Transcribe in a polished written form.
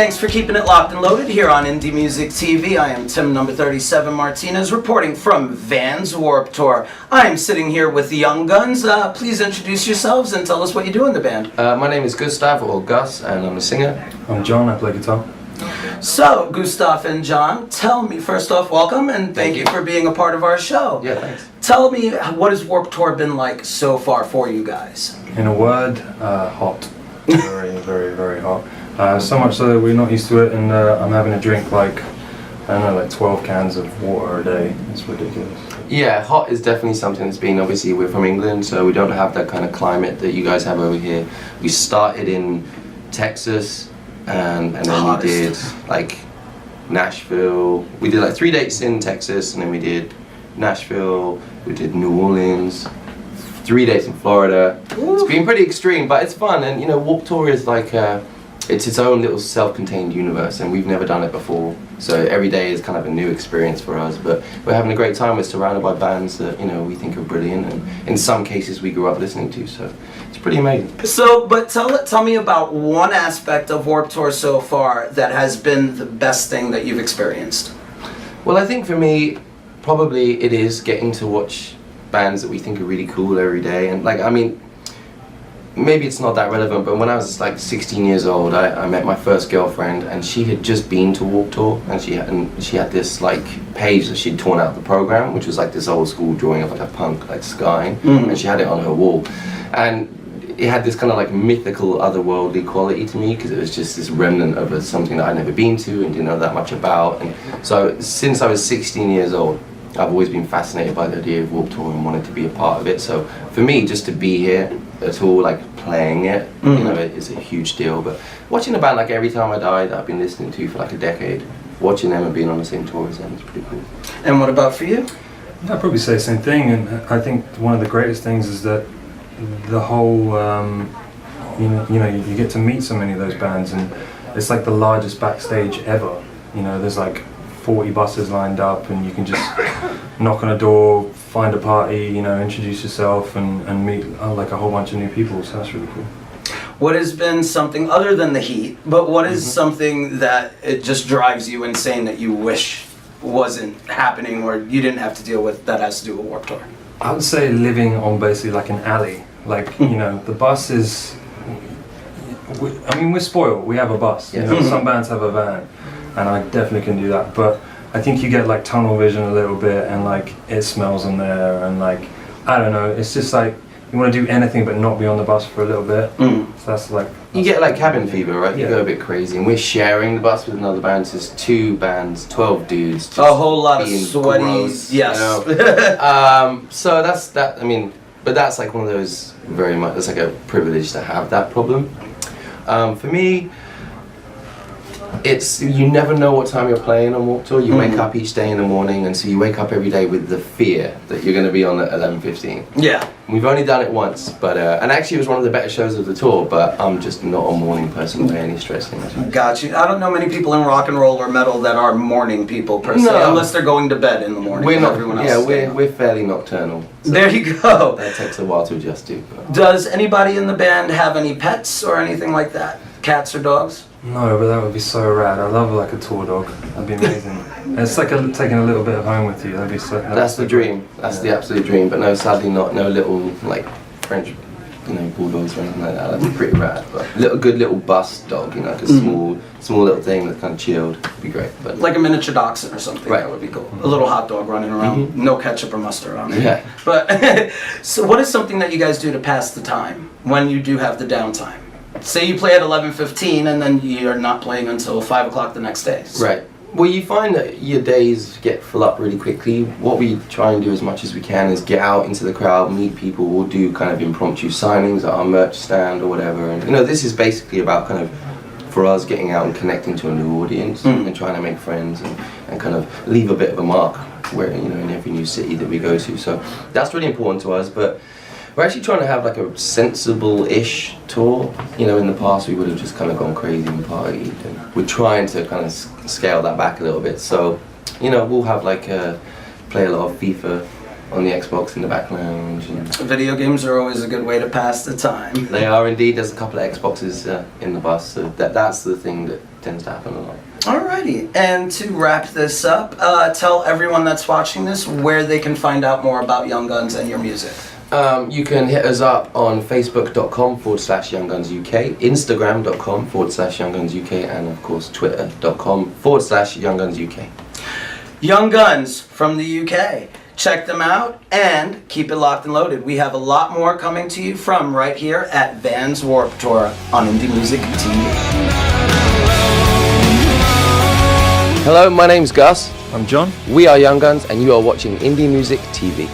Thanks for keeping it locked and loaded here on IndiMusic TV. I am Tim number 37 Martinez reporting from Vans Warped Tour. I am sitting here with the Young Guns. Please introduce yourselves and tell us what you do in the band. My name is Gustav, or Gus, and I'm a singer. I'm John, I play guitar. So, Gustav and John, tell me, first off, welcome and thank you for being a part of our show. Yeah, thanks. Tell me, what has Warped Tour been like so far for you guys? In a word, hot. Very, very, very hot. So much so that we're not used to it, and I'm having to drink like, I don't know, like 12 cans of water a day. It's ridiculous. Yeah, hot is definitely something that's been, obviously we're from England, so we don't have that kind of climate that you guys have over here. We started in Texas, and then we did like Nashville. We did like 3 dates in Texas, and then we did Nashville, we did New Orleans, 3 dates in Florida. Ooh. It's been pretty extreme, but it's fun, and you know, Warped Tour is like it's its own little self-contained universe, and we've never done it before, so every day is kind of a new experience for us, but we're having a great time. We're surrounded by bands that, you know, we think are brilliant, and in some cases we grew up listening to, so it's pretty amazing. So, but tell me about one aspect of Warped Tour so far that has been the best thing that you've experienced. Well, I think for me, probably it is getting to watch bands that we think are really cool every day, and like, I mean, maybe it's not that relevant, but when I was like 16 years old, I met my first girlfriend, and she had just been to Warped Tour, and she had this like page that she'd torn out of the program, which was like this old school drawing of like a punk like sky, and she had it on her wall, and it had this kind of like mythical otherworldly quality to me, because it was just this remnant of something that I'd never been to and didn't know that much about. And so since I was 16 years old, I've always been fascinated by the idea of Warped Tour and wanted to be a part of it. So for me, just to be here at all, like playing it, you know, it is a huge deal. But watching a band like Every Time I Die that I've been listening to for like a decade, watching them and being on the same tour as them is pretty cool. And what about for you? I'd probably say the same thing, and I think one of the greatest things is that the whole, you get to meet so many of those bands, and it's like the largest backstage ever. You know, there's like 40 buses lined up, and you can just knock on a door, find a party, you know, introduce yourself, and meet like a whole bunch of new people, so that's really cool. What has been something, other than the heat, but what is something that it just drives you insane that you wish wasn't happening or you didn't have to deal with that has to do with Warped Tour? I would say living on basically like an alley. Like, you know, the bus is, we're spoiled, we have a bus, you know, some bands have a van, and I definitely can do that, but I think you get like tunnel vision a little bit, and like it smells in there, and like, I don't know, it's just like, you want to do anything but not be on the bus for a little bit, so that's like... You get like cabin fever, right? You go a bit crazy, and we're sharing the bus with another band, so it's 2 bands, 12 dudes. Just a whole lot of sweaty, gross, yes. You know? So that's that, I mean, but that's like one of those very much, it's like a privilege to have that problem. For me, it's, you never know what time you're playing on Warped Tour. You wake up each day in the morning, and so you wake up every day with the fear that you're going to be on at 11:15. Yeah. We've only done it once, but and actually it was one of the better shows of the tour, but I'm just not a morning person by any stretch. Got you. I don't know many people in rock and roll or metal that are morning people per se, unless they're going to bed in the morning. We're not, everyone else we're fairly nocturnal. So there you go. That takes a while to adjust to. But. Does anybody in the band have any pets or anything like that? Cats or dogs? No, but that would be so rad. I love like a tour dog. That'd be amazing. It's like taking a little bit of home with you. That'd be so. That's the dream. That's the absolute dream. But no, sadly not. No little like French, you know, bulldogs or anything like that. That'd be pretty rad. But good little bus dog, you know, like a small little thing that's kind of chilled. Would be great. But like a miniature dachshund or something. Right. That would be cool. A little hot dog running around. No ketchup or mustard on it. Yeah. But so, what is something that you guys do to pass the time when you do have the downtime? Say you play at 11:15 and then you're not playing until 5 o'clock the next day. So. Right. Well, you find that your days get full up really quickly. What we try and do as much as we can is get out into the crowd, meet people. We'll do kind of impromptu signings at our merch stand or whatever. And you know, this is basically about kind of, for us, getting out and connecting to a new audience and trying to make friends and kind of leave a bit of a mark where, you know, in every new city that we go to. So that's really important to us. But we're actually trying to have like a sensible-ish tour. You know, in the past we would have just kind of gone crazy and partied, and we're trying to kind of scale that back a little bit. So, you know, we'll have like play a lot of FIFA on the Xbox in the back lounge. And video games are always a good way to pass the time. They are indeed. There's a couple of Xboxes in the bus, so that's the thing that tends to happen a lot. Alrighty, and to wrap this up, tell everyone that's watching this where they can find out more about Young Guns and your music. You can hit us up on facebook.com/YoungGunsUK, instagram.com/YoungGunsUK, and of course twitter.com/YoungGunsUK. Young Guns from the UK. Check them out and keep it locked and loaded. We have a lot more coming to you from right here at Vans Warped Tour on IndiMusic TV. Hello, my name's Gus. I'm John. We are Young Guns, and you are watching IndiMusic TV.